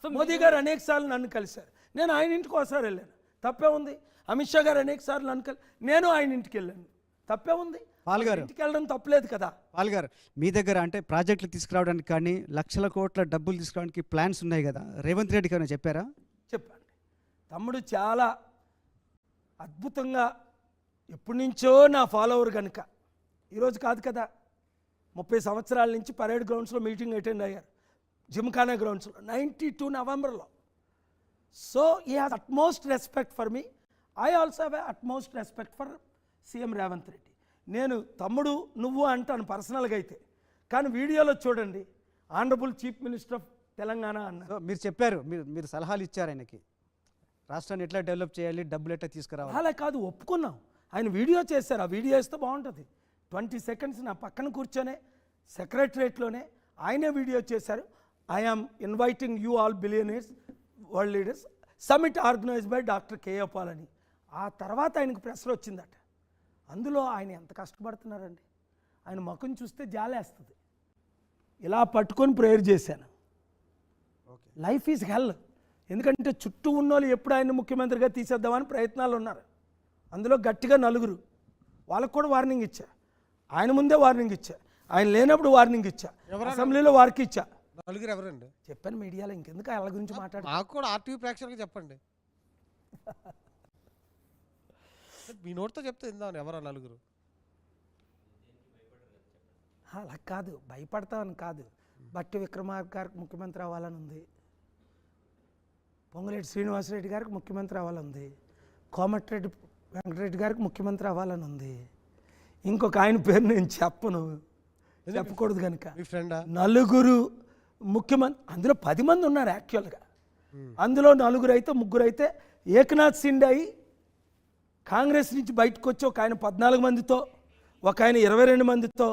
మోదీ గారు అనేక సార్లు నన్ను కలిశారు, నేను ఆయన ఇంటికి ఒకసారి వెళ్ళాను, తప్పే ఉంది. అమిత్ షా గారు అనేక సార్లు నన్ను నేను ఆయన ఇంటికి వెళ్ళాను, తప్పే ఉంది. పాల్గారు ఇంటికి వెళ్ళడం తప్పలేదు కదా. పాల్గారు మీ దగ్గర అంటే ప్రాజెక్టులు తీసుకురావడానికి కానీ లక్షల కోట్ల డబ్బులు తీసుకురావడానికి ప్లాన్స్ ఉన్నాయి కదా, రేవంత్ రెడ్డికి ఏమైనా చెప్పారా? చెప్పండి. తమ్ముడు చాలా అద్భుతంగా ఎప్పటి నుంచో నా ఫాలోవర్ కనుక, ఈరోజు కాదు కదా, 30 సంవత్సరాల నుంచి పరేడ్ గ్రౌండ్స్లో మీటింగ్ అటెండ్ అయ్యారు, జిమ్ఖానా గ్రౌండ్స్లో 92 నవంబర్లో. సో ఈ has utmost respect for me, I also have utmost respect for CM Revanth Reddy. నేను తమ్ముడు నువ్వు అంటాను పర్సనల్గా అయితే, కానీ వీడియోలో చూడండి honourable chief minister of Telangana అన్నారు. మీరు చెప్పారు, మీరు సలహాలు ఇచ్చారు ఆయనకి, రాష్ట్రాన్ని ఎట్లా డెవలప్ చేయాలి, డబ్బులు ఎట్లా తీసుకురావాలి. అలా కాదు, ఒప్పుకున్నాం. ఆయన వీడియో చేశారు, ఆ వీడియో ఇస్తే బాగుంటుంది. 20 సెకండ్స్ నా పక్కన కూర్చొనే సెక్రటరేట్లోనే ఆయనే వీడియో చేశారు. I am inviting you all billionaires world leaders summit organised by doctor K A Paul అని. ఆ తర్వాత ఆయనకు ప్రెస్లో వచ్చిందట. అందులో ఆయన ఎంత కష్టపడుతున్నారండి, ఆయన ముఖం చూస్తే జాలేస్తుంది. ఇలా పట్టుకొని ప్రేయర్ చేశాను. లైఫ్ ఈజ్ హెల్. ఎందుకంటే చుట్టూ ఉన్నోళ్ళు ఎప్పుడు ఆయన ముఖ్యమంత్రిగా తీసేద్దామని ప్రయత్నాలు ఉన్నారు. అందులో గట్టిగా నలుగురు, వాళ్ళకు కూడా వార్నింగ్ ఇచ్చా, ఆయన ముందే వార్నింగ్ ఇచ్చా, ఆయన లేనప్పుడు వార్నింగ్ ఇచ్చా, అసెంబ్లీలో వారికి ఇచ్చా. నలుగురు ఎవరండి చెప్పాను మీడియాలో, ఇంకెందుకు వాళ్ళ గురించి మాట్లాడు. నాకు కూడా ఆర్టీవీ ప్రేక్షకులకు చెప్పండి, మీ నోటితో చెప్తే ఇందాను ఎవరా నలుగురు. అలా కాదు, భయపడతామని కాదు. బట్టి విక్రమార్క గారికి ముఖ్యమంత్రి అవ్వాలని ఉంది, పొంగులేటి శ్రీనివాసరెడ్డి గారికి ముఖ్యమంత్రి అవ్వాలని ఉంది, కోమటిరెడ్డి వెంకటరెడ్డి గారికి ముఖ్యమంత్రి అవ్వాలని ఉంది. ఇంకొక ఆయన పేరు నేను చెప్పను, చెప్పకూడదు కనుక. మీ ఫ్రెండా? నలుగురు ముఖ్యమంత్రి, అందులో 10 మంది ఉన్నారు యాక్చువల్గా. అందులో 4 అయితే 3 అయితే ఏకనాథ్ సిండే కాంగ్రెస్ నుంచి బయటకు వచ్చి ఒక ఆయన 14 మందితో, ఒక ఆయన 22 మందితో,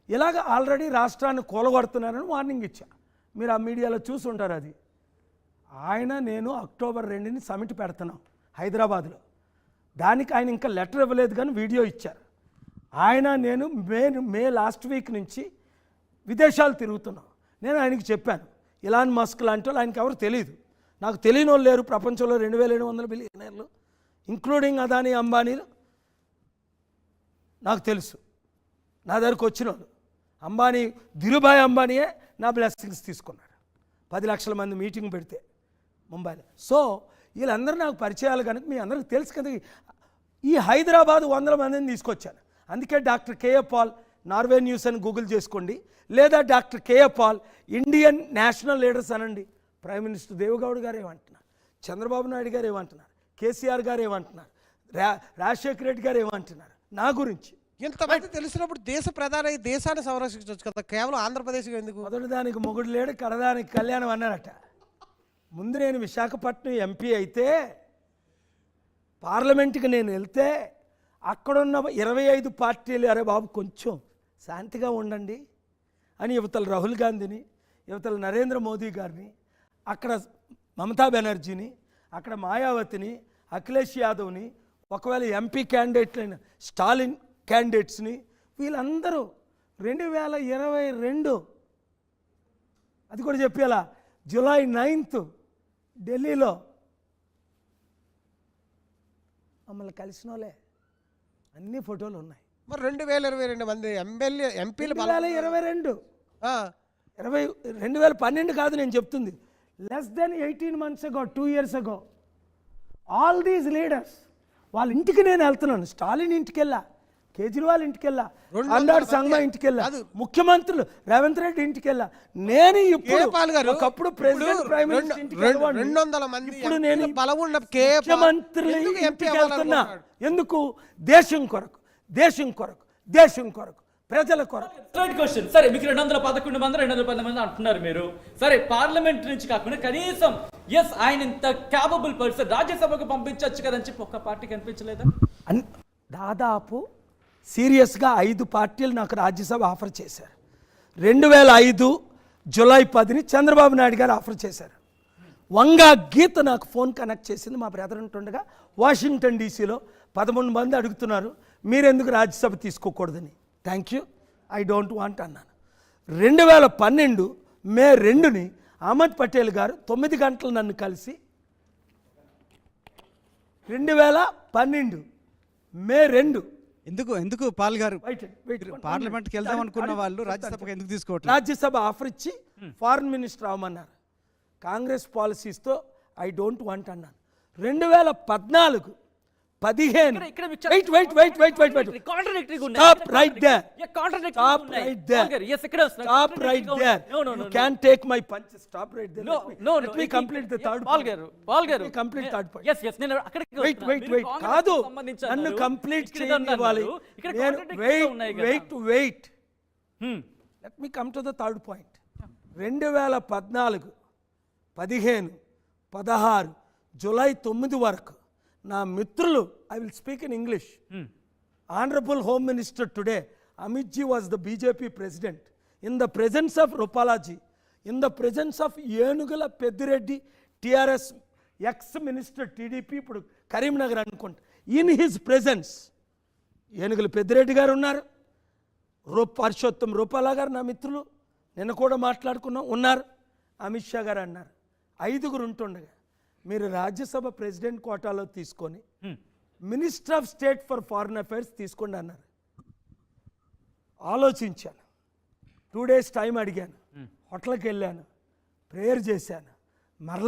ఇలాగ ఆల్రెడీ రాష్ట్రాన్ని కూలగొడుతున్నారని వార్నింగ్ ఇచ్చా. మీరు ఆ మీడియాలో చూసి ఉంటారు. అది ఆయన నేను అక్టోబర్ 2ని సమిట్ పెడుతున్నాం హైదరాబాద్లో. దానికి ఆయన ఇంకా లెటర్ ఇవ్వలేదు కానీ వీడియో ఇచ్చారు. ఆయన నేను మే లాస్ట్ వీక్ నుంచి విదేశాలు తిరుగుతున్నాం. నేను ఆయనకి చెప్పాను, ఇలాన్ మస్క్ లాంటి వాళ్ళు ఆయనకి ఎవరు తెలియదు, నాకు తెలియని వాళ్ళు లేరు ప్రపంచంలో 2700 బిలియనర్లు ఇంక్లూడింగ్ అదానీ అంబానీలు నాకు తెలుసు. నా దగ్గరకు వచ్చిన వాళ్ళు అంబానీ, ధీరుభాయ్ అంబానీయే నా బ్లెస్సింగ్స్ తీసుకున్నాడు 10 లక్షల మంది మీటింగ్ పెడితే ముంబైలో. సో వీళ్ళందరూ నాకు పరిచయాలు కనుక మీ అందరికీ తెలుసు కదా. ఈ హైదరాబాద్ 100 మందిని తీసుకొచ్చాను. అందుకే doctor K A Paul Norway news అని గూగుల్ చేసుకోండి, లేదా doctor K A Paul Indian national leaders అనండి. ప్రైమ్ మినిస్టర్ దేవగౌడ్ గారు ఏమంటున్నారు, చంద్రబాబు నాయుడు గారు ఏమంటున్నారు, కేసీఆర్ గారు ఏమంటున్నారు, రాజశేఖర రెడ్డి గారు ఏమంటున్నారు నా గురించి. ఇంతమంది తెలిసినప్పుడు దేశ ప్రధాని దేశాన్ని సంరక్షించవచ్చు కదా, కేవలం ఆంధ్రప్రదేశ్ ఎందుకు? మొదటి దానికి మొగుడు లేడు, కడదానికి కళ్యాణం అన్నారట. ముందు నేను విశాఖపట్నం ఎంపీ అయితే పార్లమెంట్కి నేను వెళ్తే అక్కడున్న 25 పార్టీలు, అరే బాబు కొంచెం శాంతిగా ఉండండి అని యువతల రాహుల్ గాంధీని, యువతల నరేంద్ర మోదీ గారిని, అక్కడ మమతా బెనర్జీని, అక్కడ మాయావతిని, అఖిలేష్ యాదవ్ని, ఒకవేళ ఎంపీ క్యాండిడేట్లైన స్టాలిన్ క్యాండిడేట్స్ని, వీళ్ళందరూ 2022 అది కూడా చెప్పేలా జూలై 9th ఢిల్లీలో మమ్మల్ని కలిసిన వాళ్ళే అన్ని ఫోటోలు ఉన్నాయి. మరి 2022 మంది ఎంపీలు 2022 2012 కాదు నేను చెప్తుంది, less than 18 months ago, 2 years ago. All these leaders వాళ్ళ ఇంటికి నేను వెళ్తున్నాను. స్టాలిన్ ఇంటికి వెళ్ళా, కేజ్రీవాల్ ఇంటికి వెళ్ళా, అన్నాడు సంగ్మా ఇంటికి వెళ్ళా, ముఖ్యమంత్రులు రేవంత్ రెడ్డి ఇంటికి వెళ్ళా. నేను ఒకప్పుడు ప్రెసిడెంట్ ప్రైమ్ మినిస్టర్ ఇంటికి వెళ్ళేవాడిని. 200 మంది ఇప్పుడు నేను ముఖ్యమంత్రులు ఇంటికి వెళ్తున్నా. ఎందుకు? దేశం కొరకు, దేశం కొరకు, దేశం కొరకు, ప్రజల కొరకు. Right question. సరే, మీకు 211 మంది 210 మంది అంటున్నారు మీరు. సరే, పార్లమెంట్ నుంచి కాకుండా కనీసం ఎస్ ఆయన ఇంత క్యాపబుల్ పర్సన్ రాజ్యసభకు పంపించవచ్చు కదని చెప్పి ఒక్క పార్టీకి అనిపించలేదా? దాదాపు సీరియస్గా 5 పార్టీలు నాకు రాజ్యసభ ఆఫర్ చేశారు. 2005 జూలై 10ని చంద్రబాబు నాయుడు గారు ఆఫర్ చేశారు. వంగా గీత నాకు ఫోన్ కనెక్ట్ చేసింది. మా బ్రదర్ ఉంటుండగా వాషింగ్టన్ డీసీలో 11 మంది అడుగుతున్నారు మీరెందుకు రాజ్యసభ తీసుకోకూడదని. Thank you, I don't want అన్నాను. 2012 మే 2ని అహ్మద్ పటేల్ గారు 9 గంటలు నన్ను కలిసి 2012 మే 2 ఎందుకు పాల్ గారు వెయిట్ పార్లమెంట్కి వెళ్దాం అనుకున్న వాళ్ళు రాజ్యసభకు ఎందుకు తీసుకోవట్లేదు? రాజ్యసభ ఆఫర్ ఇచ్చి ఫారిన్ మినిస్టర్ అవ్వమన్నారు. కాంగ్రెస్ పాలసీస్తో ఐ డోంట్ వాంట్ అన్నాను. 2014 15 ఇక్కడ వెయిట్ కాంట్రాడిక్టరీగా ఉన్నాయి. Stop right there. కాంట్రాడిక్టరీగా Stop ఉన్నాయి. right there. పాల్ గారు, yes, ఇక్కడ Stop right there. No. You can't take my punches. Stop right there. No. Let me complete the third Paul point. గారు Let me complete third point. yes నేను అక్కడికి Wait. వస్తున్నా. మీరు కాంగ్రెస్కి కాదు, సంబంధించి నన్ను అన్నారు. కంప్లీట్ ఇక్కడ ఇదంతా చేయనివ్వాలి. అన్నారు. ఇక్కడ నేను contradictory గా ఉన్నాయి కదా. Wait Hmm. Let me come to the third point. 2014 15 16 July 9 వరకు నా మిత్రులు, I will speak in English. Honourable home minister today Amit ji was the BJP president. In the presence of Rupalaji, in the presence of Enugula Peddireddy TRS ex minister TDP, ఇప్పుడు కరీంనగర్ అనుకుంటా, in his presence ఏనుగుల పెద్దిరెడ్డి గారు ఉన్నారు, పరుషోత్తం రూపాలా గారు నా మిత్రులు, నిన్న కూడా మాట్లాడుకున్నాం, ఉన్నారు, అమిత్ షా గారు అన్నారు. 5 ఉంటుండగా మీరు రాజ్యసభ ప్రెసిడెంట్ కోటాలో తీసుకొని minister of state for foreign affairs తీసుకోండి అన్నారు. ఆలోచించాను, 2 days టైం అడిగాను, హోటల్కి వెళ్ళాను, ప్రేయర్ చేశాను, మరలా